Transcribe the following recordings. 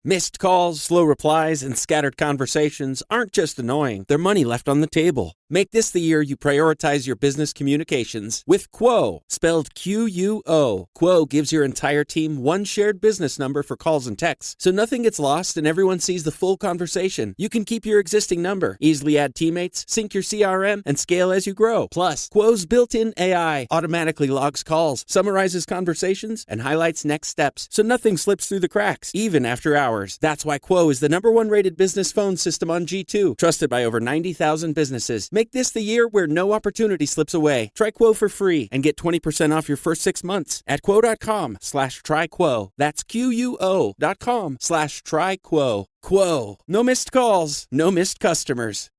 Missed calls, slow replies, and scattered conversations aren't just annoying, they're money left on the table. Make this the year you prioritize your business communications with Quo, spelled Q-U-O. Quo gives your entire team one shared business number for calls and texts, so nothing gets lost and everyone sees the full conversation. You can keep your existing number, easily add teammates, sync your CRM, and scale as you grow. Plus, Quo's built-in AI automatically logs calls, summarizes conversations, and highlights next steps, so nothing slips through the cracks, even after hours. That's why Quo is the #1 rated business phone system on G2, trusted by over 90,000 businesses. Make this the year where no opportunity slips away. Try Quo for free and get 20% off your first 6 months at quo.com/tryquo. That's QUO.com/tryquo. Quo. No missed calls, no missed customers.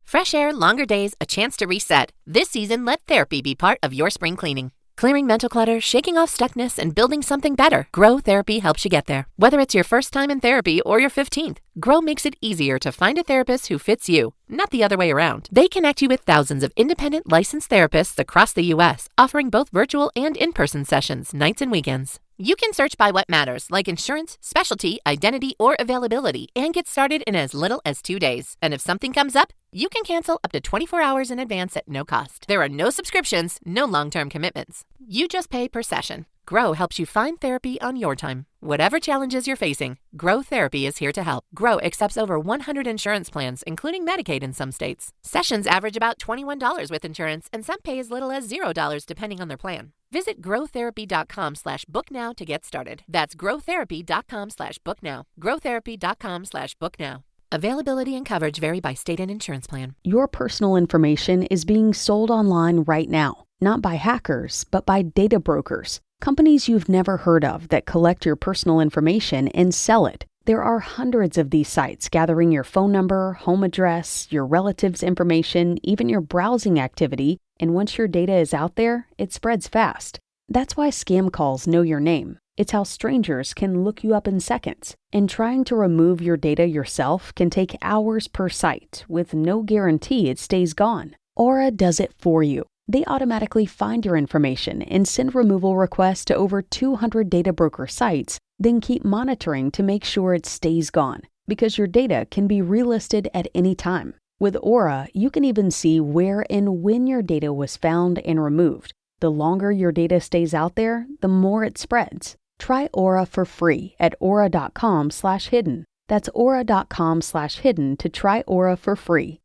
Fresh air, longer days, a chance to reset. This season, let therapy be part of your spring cleaning. Clearing mental clutter, shaking off stuckness, and building something better. Grow Therapy helps you get there. Whether it's your first time in therapy or your 15th, Grow makes it easier to find a therapist who fits you, not the other way around. They connect you with thousands of independent licensed therapists across the U.S., offering both virtual and in-person sessions, nights and weekends. You can search by what matters, like insurance, specialty, identity, or availability, and get started in as little as 2 days. And if something comes up, you can cancel up to 24 hours in advance at no cost. There are no subscriptions, no long-term commitments. You just pay per session. Grow helps you find therapy on your time. Whatever challenges you're facing, Grow Therapy is here to help. Grow accepts over 100 insurance plans, including Medicaid in some states. Sessions average about $21 with insurance, and some pay as little as $0 depending on their plan. Visit growtherapy.com/booknow to get started. That's growtherapy.com/booknow. growtherapy.com/booknow. Availability and coverage vary by state and insurance plan. Your personal information is being sold online right now, not by hackers, but by data brokers, companies you've never heard of that collect your personal information and sell it. There are hundreds of these sites gathering your phone number, home address, your relatives' information, even your browsing activity, and once your data is out there, it spreads fast. That's why scam calls know your name. It's how strangers can look you up in seconds. And trying to remove your data yourself can take hours per site, with no guarantee it stays gone. Aura does it for you. They automatically find your information and send removal requests to over 200 data broker sites, then keep monitoring to make sure it stays gone, because your data can be relisted at any time. With Aura, you can even see where and when your data was found and removed. The longer your data stays out there, the more it spreads. Try Aura for free at aura.com/hidden. That's aura.com/hidden to try Aura for free.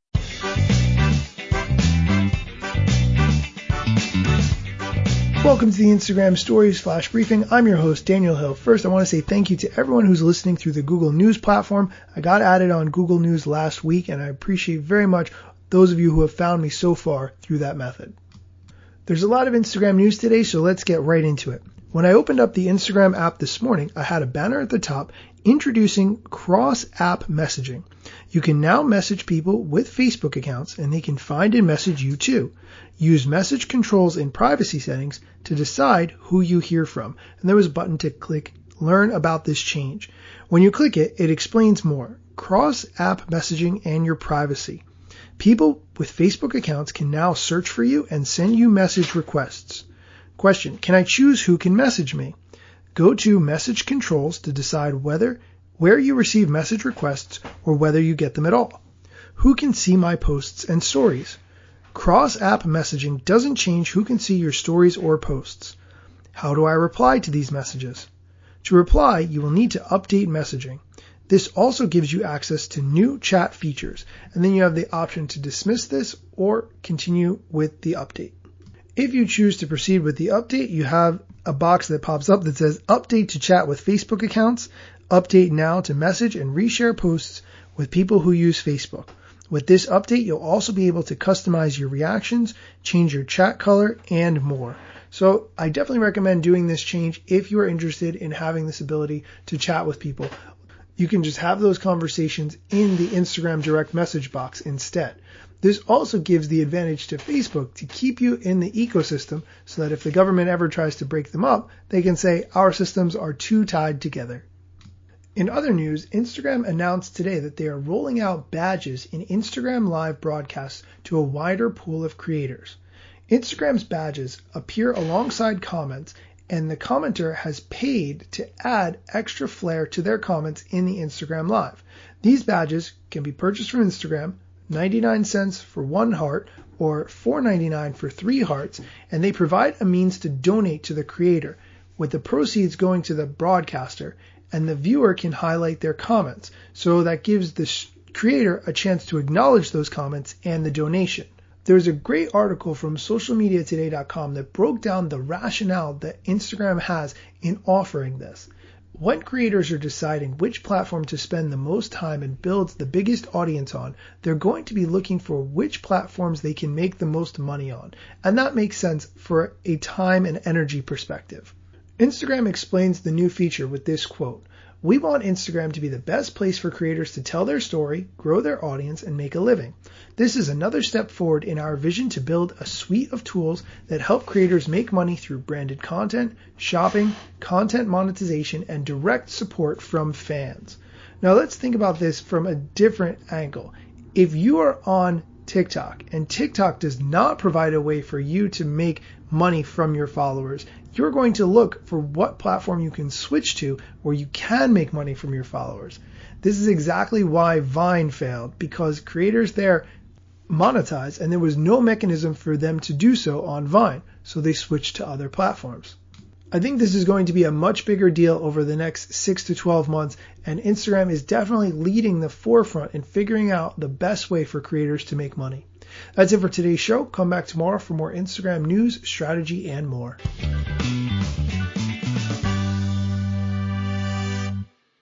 Welcome to the Instagram Stories Flash Briefing. I'm your host, Daniel Hill. First, I want to say thank you to everyone who's listening through the Google News platform. I got added on Google News last week, and I appreciate very much those of you who have found me so far through that method. There's a lot of Instagram news today, so let's get right into it. When I opened up the Instagram app this morning, I had a banner at the top introducing cross-app messaging. You can now message people with Facebook accounts, and they can find and message you too. Use message controls in privacy settings to decide who you hear from. And there was a button to click Learn about this change. When you click it, it explains more. Cross-app messaging and your privacy. People with Facebook accounts can now search for you and send you message requests. Question: can I choose who can message me? Go to Message Controls to decide where you receive message requests or whether you get them at all. Who can see my posts and stories? Cross-app messaging doesn't change who can see your stories or posts. How do I reply to these messages? To reply, you will need to update messaging. This also gives you access to new chat features, and then you have the option to dismiss this or continue with the update. If you choose to proceed with the update, you have a box that pops up that says Update to chat with Facebook accounts, Update now to message and reshare posts with people who use Facebook. With this update, you'll also be able to customize your reactions, change your chat color, and more. So I definitely recommend doing this change if you are interested in having this ability to chat with people. You can just have those conversations in the Instagram direct message box instead. This also gives the advantage to Facebook to keep you in the ecosystem so that if the government ever tries to break them up, they can say our systems are too tied together. In other news, Instagram announced today that they are rolling out badges in Instagram Live broadcasts to a wider pool of creators. Instagram's badges appear alongside comments and the commenter has paid to add extra flair to their comments in the Instagram Live. These badges can be purchased from Instagram, 99 cents for 1 heart or $4.99 for 3 hearts, and they provide a means to donate to the creator, with the proceeds going to the broadcaster, and the viewer can highlight their comments. So that gives the creator a chance to acknowledge those comments and the donation. There's a great article from socialmediatoday.com that broke down the rationale that Instagram has in offering this. When creators are deciding which platform to spend the most time and build the biggest audience on, they're going to be looking for which platforms they can make the most money on. And that makes sense for a time and energy perspective. Instagram explains the new feature with this quote: "We want Instagram to be the best place for creators to tell their story, grow their audience, and make a living. This is another step forward in our vision to build a suite of tools that help creators make money through branded content, shopping, content monetization, and direct support from fans." Now let's think about this from a different angle. If you are on TikTok and TikTok does not provide a way for you to make money from your followers, you're going to look for what platform you can switch to where you can make money from your followers. This is exactly why Vine failed, because creators there monetize and there was no mechanism for them to do so on Vine, so they switched to other platforms. I think this is going to be a much bigger deal over the next 6 to 12 months, and Instagram is definitely leading the forefront in figuring out the best way for creators to make money. That's it for today's show. Come back tomorrow for more Instagram news, strategy, and more.